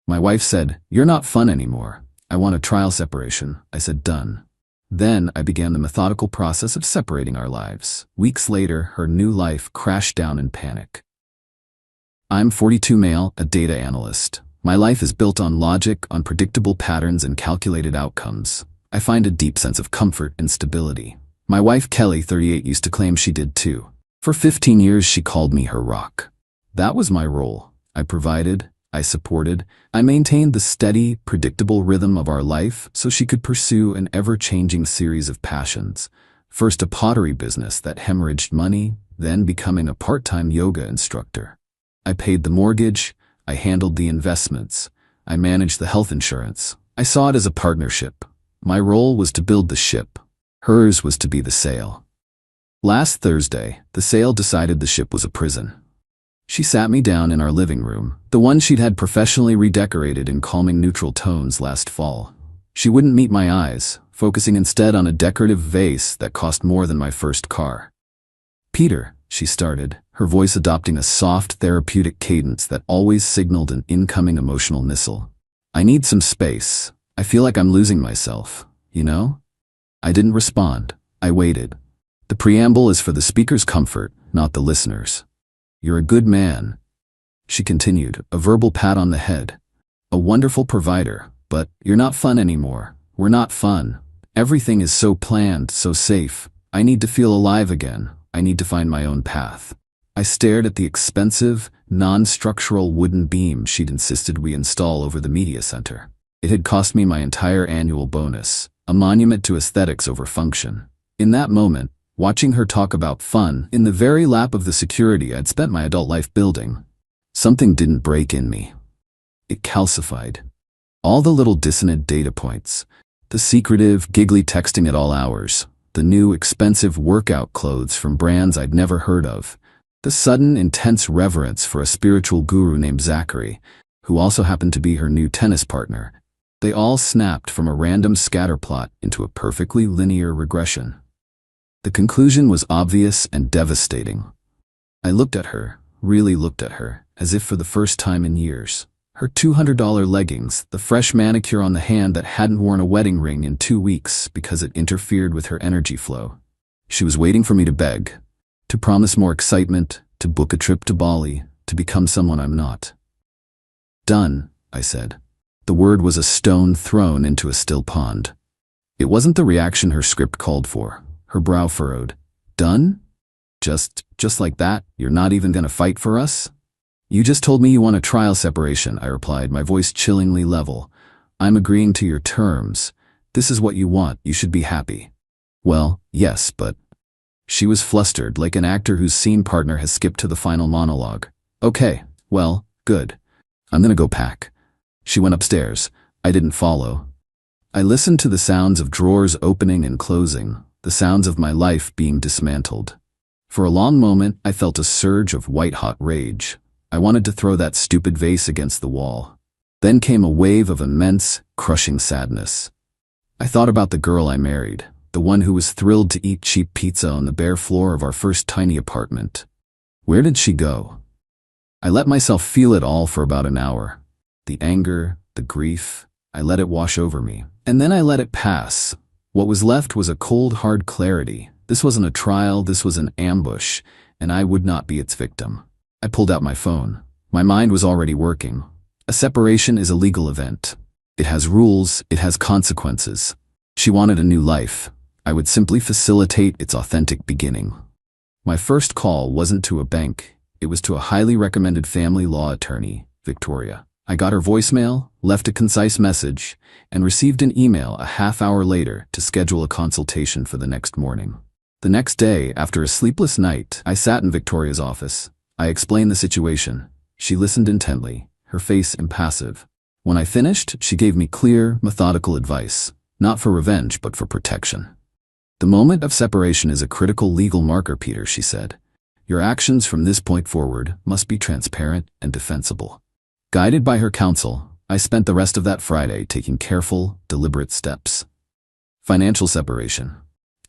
My wife said, "You're not fun anymore. I want a trial separation." I said, "Done." Then I began the methodical process of separating our lives. Weeks later, her new life crashed down in panic. I'm 42 male, a data analyst. My life is built on logic, on predictable patterns and calculated outcomes. I find a deep sense of comfort and stability. My wife Kelly, 38, used to claim she did too. For 15 years she called me her rock. That was my role. I provided, I supported, I maintained the steady, predictable rhythm of our life so she could pursue an ever-changing series of passions. First a pottery business that hemorrhaged money, then becoming a part-time yoga instructor. I paid the mortgage, I handled the investments, I managed the health insurance. I saw it as a partnership. My role was to build the ship. Hers was to be the sail. Last Thursday, the sail decided the ship was a prison. She sat me down in our living room, the one she'd had professionally redecorated in calming neutral tones last fall. She wouldn't meet my eyes, focusing instead on a decorative vase that cost more than my first car. "Peter," she started, her voice adopting a soft, therapeutic cadence that always signaled an incoming emotional missile. "I need some space. I feel like I'm losing myself, you know?" I didn't respond. I waited. The preamble is for the speaker's comfort, not the listener's. "You're a good man," she continued, a verbal pat on the head. "A wonderful provider, but you're not fun anymore. We're not fun. Everything is so planned, so safe. I need to feel alive again. I need to find my own path." I stared at the expensive, non-structural wooden beam she'd insisted we install over the media center. It had cost me my entire annual bonus, a monument to aesthetics over function. In that moment, watching her talk about fun in the very lap of the security I'd spent my adult life building, something didn't break in me. It calcified. All the little dissonant data points, the secretive, giggly texting at all hours, the new expensive workout clothes from brands I'd never heard of, the sudden intense reverence for a spiritual guru named Zachary, who also happened to be her new tennis partner. They all snapped from a random scatterplot into a perfectly linear regression. The conclusion was obvious and devastating. I looked at her, really looked at her, as if for the first time in years. Her $200 leggings, the fresh manicure on the hand that hadn't worn a wedding ring in 2 weeks because it interfered with her energy flow. She was waiting for me to beg, to promise more excitement, to book a trip to Bali, to become someone I'm not. "Done," I said. The word was a stone thrown into a still pond. It wasn't the reaction her script called for. Her brow furrowed. "Done? Just like that? You're not even gonna fight for us?" "You just told me you want a trial separation," I replied, my voice chillingly level. "I'm agreeing to your terms. This is what you want. You should be happy." "Well, yes, but..." She was flustered, like an actor whose scene partner has skipped to the final monologue. "Okay, well, good. I'm gonna go pack." She went upstairs. I didn't follow. I listened to the sounds of drawers opening and closing, the sounds of my life being dismantled. For a long moment, I felt a surge of white-hot rage. I wanted to throw that stupid vase against the wall. Then came a wave of immense, crushing sadness. I thought about the girl I married, the one who was thrilled to eat cheap pizza on the bare floor of our first tiny apartment. Where did she go? I let myself feel it all for about an hour. The anger, the grief, I let it wash over me. And then I let it pass. What was left was a cold, hard clarity. This wasn't a trial, this was an ambush, and I would not be its victim. I pulled out my phone. My mind was already working. A separation is a legal event. It has rules, it has consequences. She wanted a new life. I would simply facilitate its authentic beginning. My first call wasn't to a bank. It was to a highly recommended family law attorney, Victoria. I got her voicemail, left a concise message, and received an email a half-hour later to schedule a consultation for the next morning. The next day, after a sleepless night, I sat in Victoria's office. I explained the situation. She listened intently, her face impassive. When I finished, she gave me clear, methodical advice, not for revenge, but for protection. "The moment of separation is a critical legal marker, Peter," she said. "Your actions from this point forward must be transparent and defensible." Guided by her counsel, I spent the rest of that Friday taking careful, deliberate steps. Financial separation.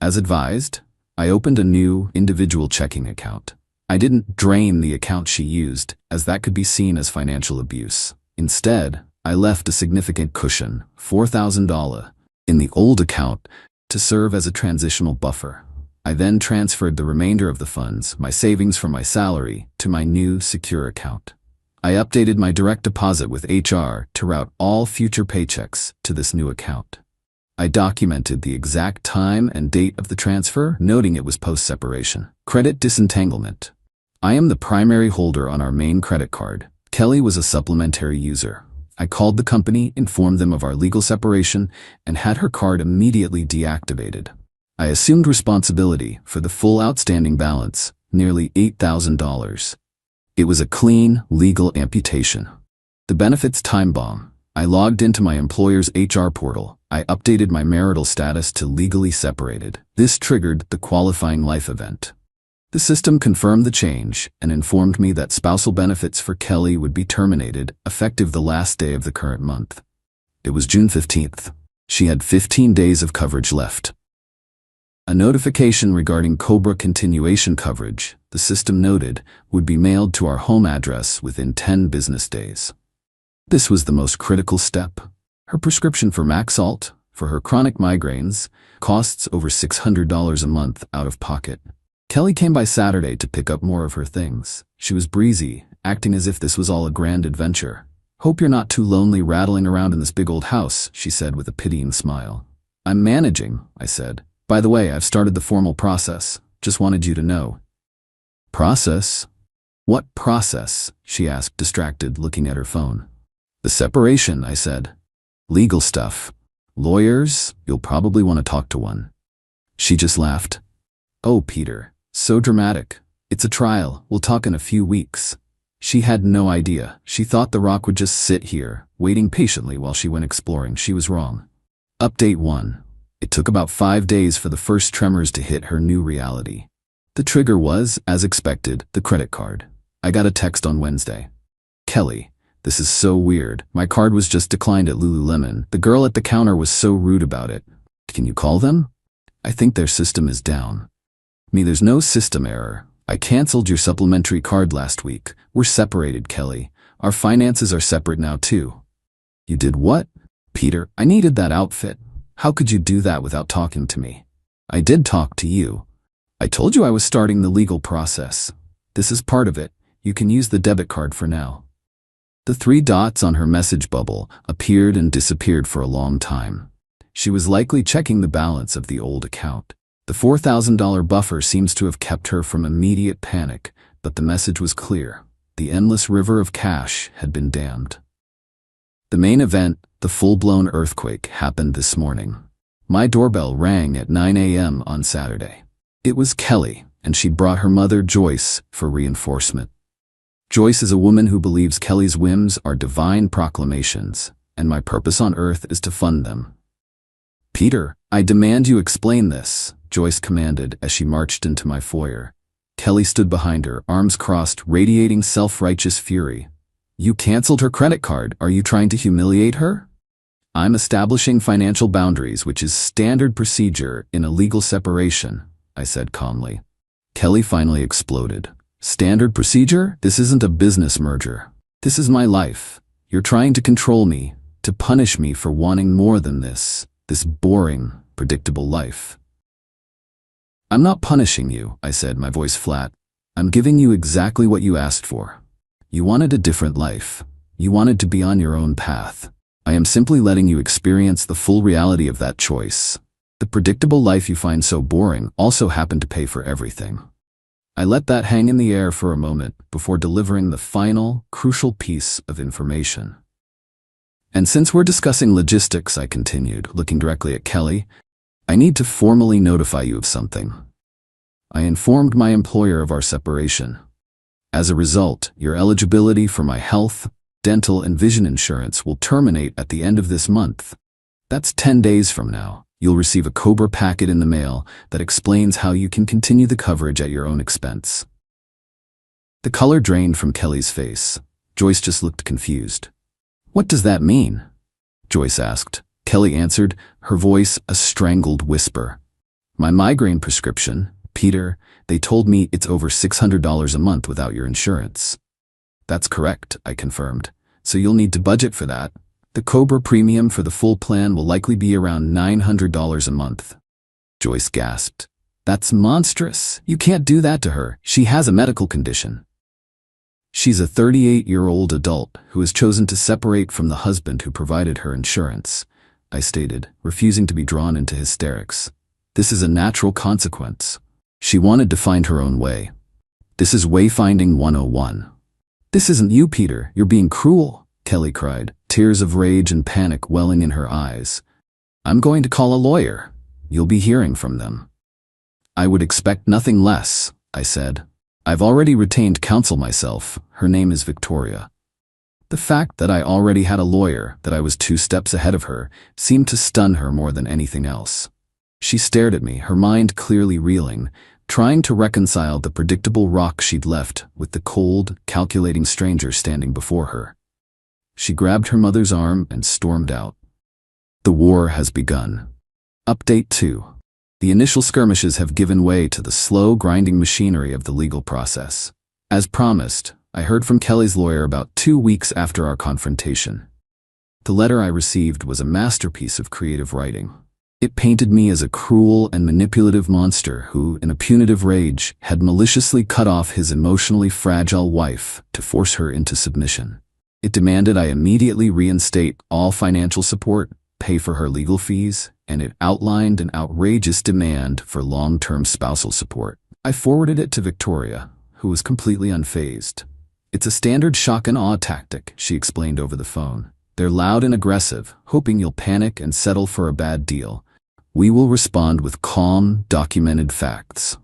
As advised, I opened a new, individual checking account. I didn't drain the account she used, as that could be seen as financial abuse. Instead, I left a significant cushion, $4,000, in the old account to serve as a transitional buffer. I then transferred the remainder of the funds, my savings from my salary, to my new secure account. I updated my direct deposit with HR to route all future paychecks to this new account. I documented the exact time and date of the transfer, noting it was post-separation. Credit disentanglement. I am the primary holder on our main credit card. Kelly was a supplementary user. I called the company, informed them of our legal separation, and had her card immediately deactivated. I assumed responsibility for the full outstanding balance, nearly $8,000. It was a clean, legal amputation. The benefits time bomb. I logged into my employer's HR portal. I updated my marital status to legally separated. This triggered the qualifying life event. The system confirmed the change and informed me that spousal benefits for Kelly would be terminated effective the last day of the current month. It was June 15th. She had 15 days of coverage left. A notification regarding COBRA continuation coverage, the system noted, would be mailed to our home address within 10 business days. This was the most critical step. Her prescription for Maxalt, for her chronic migraines, costs over $600 a month out of pocket. Kelly came by Saturday to pick up more of her things. She was breezy, acting as if this was all a grand adventure. "Hope you're not too lonely rattling around in this big old house," she said with a pitying smile. "I'm managing," I said. "By the way, I've started the formal process. Just wanted you to know." "Process? What process?" she asked, distracted, looking at her phone. "The separation," I said. "Legal stuff. Lawyers? You'll probably want to talk to one." She just laughed. "Oh, Peter. So dramatic. It's a trial. We'll talk in a few weeks." She had no idea. She thought the rock would just sit here, waiting patiently while she went exploring. She was wrong. Update 1. It took about 5 days for the first tremors to hit her new reality. The trigger was, as expected, the credit card. I got a text on Wednesday. "Kelly, this is so weird. My card was just declined at Lululemon. The girl at the counter was so rude about it. Can you call them? I think their system is down." Me, there's no system error. I canceled your supplementary card last week. We're separated, Kelly. Our finances are separate now too. You did what? Peter, I needed that outfit. How could you do that without talking to me? I did talk to you. I told you I was starting the legal process. This is part of it. You can use the debit card for now. The 3 dots on her message bubble appeared and disappeared for a long time. She was likely checking the balance of the old account. The $4,000 buffer seems to have kept her from immediate panic, but the message was clear. The endless river of cash had been dammed. The main event, the full-blown earthquake, happened this morning. My doorbell rang at 9 a.m. on Saturday. It was Kelly, and she'd brought her mother, Joyce, for reinforcement. Joyce is a woman who believes Kelly's whims are divine proclamations, and my purpose on earth is to fund them. "Peter, I demand you explain this," Joyce commanded as she marched into my foyer. Kelly stood behind her, arms crossed, radiating self-righteous fury. "You canceled her credit card. Are you trying to humiliate her?" "I'm establishing financial boundaries, which is standard procedure in a legal separation," I said calmly. Kelly finally exploded. "Standard procedure? This isn't a business merger. This is my life. You're trying to control me, to punish me for wanting more than this boring, predictable life." "I'm not punishing you," I said, my voice flat. "I'm giving you exactly what you asked for. You wanted a different life. You wanted to be on your own path. I am simply letting you experience the full reality of that choice. The predictable life you find so boring also happened to pay for everything." I let that hang in the air for a moment before delivering the final, crucial piece of information. "And since we're discussing logistics," I continued, looking directly at Kelly, "I need to formally notify you of something. I informed my employer of our separation. As a result, your eligibility for my health, dental, and vision insurance will terminate at the end of this month. That's 10 days from now. You'll receive a COBRA packet in the mail that explains how you can continue the coverage at your own expense." The color drained from Kelly's face. Joyce just looked confused. "What does that mean?" Joyce asked. Kelly answered, her voice a strangled whisper. "My migraine prescription, Peter, they told me it's over $600 a month without your insurance." "That's correct," I confirmed. "So you'll need to budget for that. The Cobra premium for the full plan will likely be around $900 a month. Joyce gasped. That's monstrous. You can't do that to her. She has a medical condition. She's a 38-year-old adult who has chosen to separate from the husband who provided her insurance, I stated, refusing to be drawn into hysterics. This is a natural consequence. She wanted to find her own way. This is wayfinding 101. This isn't you, Peter. You're being cruel, Kelly cried, tears of rage and panic welling in her eyes. I'm going to call a lawyer. You'll be hearing from them. I would expect nothing less, I said. I've already retained counsel myself. Her name is Victoria. The fact that I already had a lawyer, that I was 2 steps ahead of her, seemed to stun her more than anything else. She stared at me, her mind clearly reeling, trying to reconcile the predictable rock she'd left with the cold, calculating stranger standing before her. She grabbed her mother's arm and stormed out. The war has begun. Update 2. The initial skirmishes have given way to the slow, grinding machinery of the legal process. As promised, I heard from Kelly's lawyer about 2 weeks after our confrontation. The letter I received was a masterpiece of creative writing. It painted me as a cruel and manipulative monster who, in a punitive rage, had maliciously cut off his emotionally fragile wife to force her into submission. It demanded I immediately reinstate all financial support, pay for her legal fees, and it outlined an outrageous demand for long-term spousal support. I forwarded it to Victoria, who was completely unfazed. It's a standard shock and awe tactic, she explained over the phone. They're loud and aggressive, hoping you'll panic and settle for a bad deal. We will respond with calm, documented facts.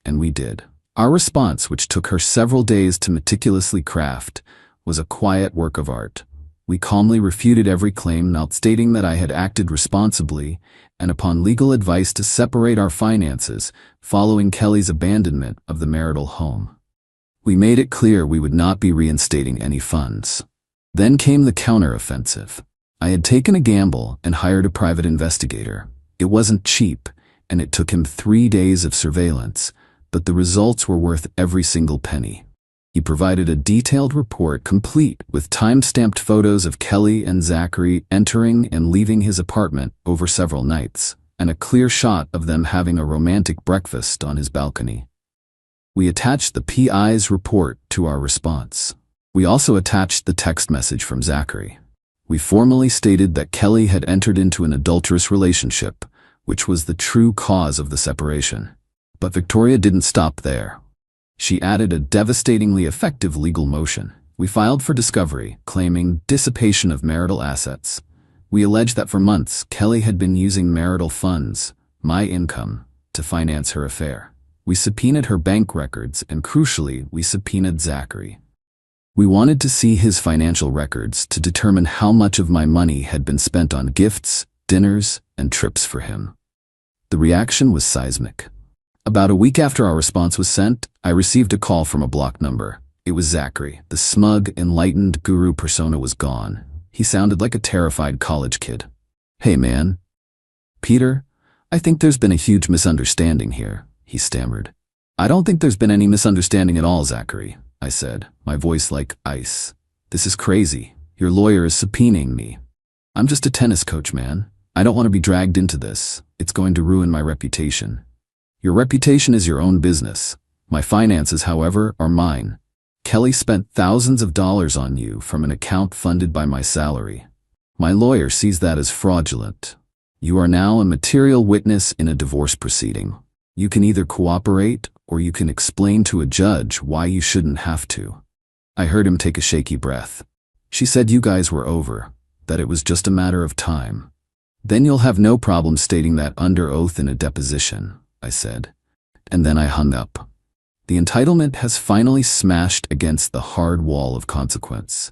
And we did. Our response, which took her several days to meticulously craft, was a quiet work of art. We calmly refuted every claim, not stating that I had acted responsibly, and upon legal advice to separate our finances, following Kelly's abandonment of the marital home. We made it clear we would not be reinstating any funds. Then came the counteroffensive. I had taken a gamble and hired a private investigator. It wasn't cheap, and it took him 3 days of surveillance, but the results were worth every single penny. He provided a detailed report complete with time-stamped photos of Kelly and Zachary entering and leaving his apartment over several nights, and a clear shot of them having a romantic breakfast on his balcony. We attached the PI's report to our response. We also attached the text message from Zachary. We formally stated that Kelly had entered into an adulterous relationship, which was the true cause of the separation. But Victoria didn't stop there. She added a devastatingly effective legal motion. We filed for discovery, claiming dissipation of marital assets. We alleged that for months, Kelly had been using marital funds, my income, to finance her affair. We subpoenaed her bank records, and crucially, we subpoenaed Zachary. We wanted to see his financial records to determine how much of my money had been spent on gifts, dinners, and trips for him. The reaction was seismic. About a week after our response was sent, I received a call from a blocked number. It was Zachary. The smug, enlightened guru persona was gone. He sounded like a terrified college kid. Hey man. Peter, I think there's been a huge misunderstanding here, he stammered. I don't think there's been any misunderstanding at all, Zachary, I said, my voice like ice. This is crazy. Your lawyer is subpoenaing me. I'm just a tennis coach, man. I don't want to be dragged into this. It's going to ruin my reputation. Your reputation is your own business. My finances, however, are mine. Kelly spent thousands of dollars on you from an account funded by my salary. My lawyer sees that as fraudulent. You are now a material witness in a divorce proceeding. You can either cooperate or you can explain to a judge why you shouldn't have to. I heard him take a shaky breath. She said you guys were over, that it was just a matter of time. Then you'll have no problem stating that under oath in a deposition, I said. And then I hung up. The entitlement has finally smashed against the hard wall of consequence.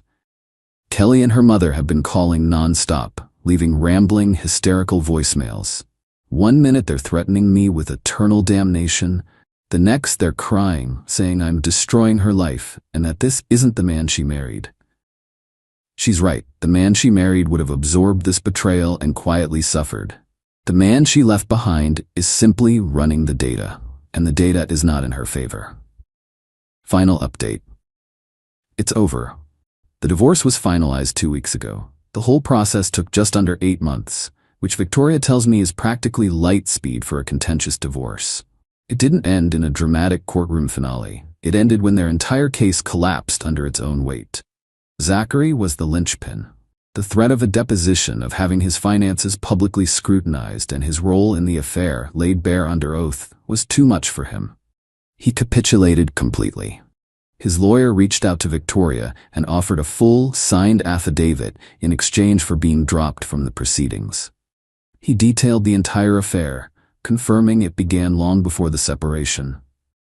Kelly and her mother have been calling nonstop, leaving rambling, hysterical voicemails. 1 minute they're threatening me with eternal damnation. The next they're crying, saying I'm destroying her life and that this isn't the man she married. She's right. The man she married would have absorbed this betrayal and quietly suffered. The man she left behind is simply running the data, and the data is not in her favor. Final update. It's over. The divorce was finalized 2 weeks ago. The whole process took just under 8 months, which Victoria tells me is practically light speed for a contentious divorce. It didn't end in a dramatic courtroom finale. It ended when their entire case collapsed under its own weight. Zachary was the linchpin. The threat of a deposition, of having his finances publicly scrutinized and his role in the affair laid bare under oath, was too much for him. He capitulated completely. His lawyer reached out to Victoria and offered a full, signed affidavit in exchange for being dropped from the proceedings. He detailed the entire affair, confirming it began long before the separation.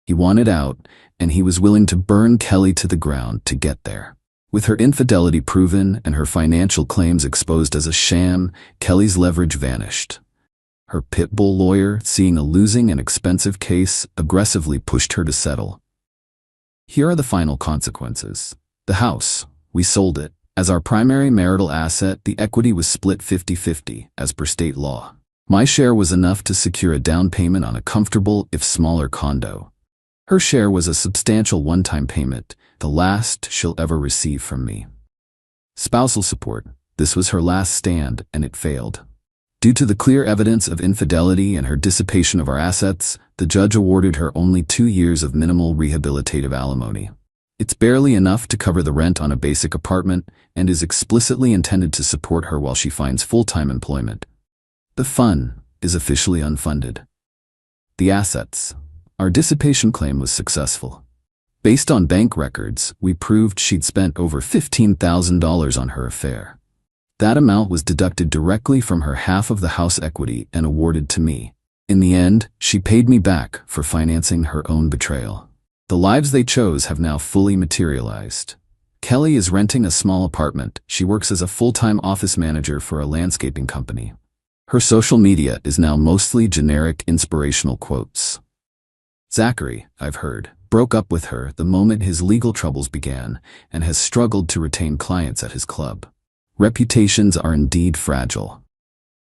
He wanted out, and he was willing to burn Kelly to the ground to get there. With her infidelity proven and her financial claims exposed as a sham, Kelly's leverage vanished. Her pit bull lawyer, seeing a losing and expensive case, aggressively pushed her to settle. Here are the final consequences. The house, we sold it. As our primary marital asset, the equity was split 50-50, as per state law. My share was enough to secure a down payment on a comfortable, if smaller, condo. Her share was a substantial one-time payment, the last she'll ever receive from me. Spousal support. This was her last stand, and it failed. Due to the clear evidence of infidelity and her dissipation of our assets, the judge awarded her only 2 years of minimal rehabilitative alimony. It's barely enough to cover the rent on a basic apartment and is explicitly intended to support her while she finds full-time employment. The fun is officially unfunded. The assets. Our dissipation claim was successful. Based on bank records, we proved she'd spent over $15,000 on her affair. That amount was deducted directly from her half of the house equity and awarded to me. In the end, she paid me back for financing her own betrayal. The lives they chose have now fully materialized. Kelly is renting a small apartment. She works as a full-time office manager for a landscaping company. Her social media is now mostly generic inspirational quotes. Zachary, I've heard, broke up with her the moment his legal troubles began and has struggled to retain clients at his club. Reputations are indeed fragile.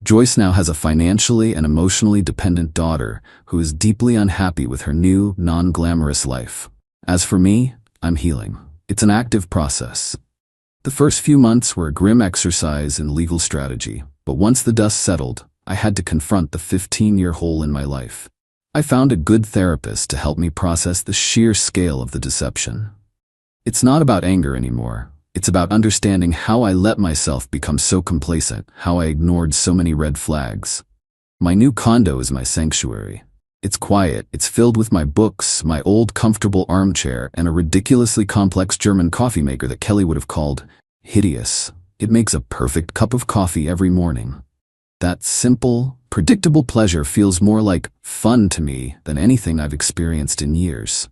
Joyce now has a financially and emotionally dependent daughter who is deeply unhappy with her new, non-glamorous life. As for me, I'm healing. It's an active process. The first few months were a grim exercise in legal strategy, but once the dust settled, I had to confront the 15-year hole in my life. I found a good therapist to help me process the sheer scale of the deception. It's not about anger anymore. It's about understanding how I let myself become so complacent, how I ignored so many red flags. My new condo is my sanctuary. It's quiet, it's filled with my books, my old comfortable armchair, and a ridiculously complex German coffee maker that Kelly would have called hideous. It makes a perfect cup of coffee every morning. That simple, predictable pleasure feels more like fun to me than anything I've experienced in years.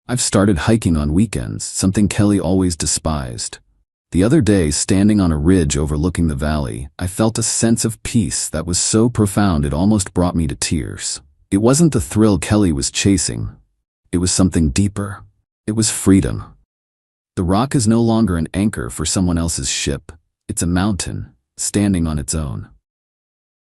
I've started hiking on weekends, something Kelly always despised. The other day, standing on a ridge overlooking the valley, I felt a sense of peace that was so profound it almost brought me to tears. It wasn't the thrill Kelly was chasing. It was something deeper. It was freedom. The rock is no longer an anchor for someone else's ship. It's a mountain, standing on its own.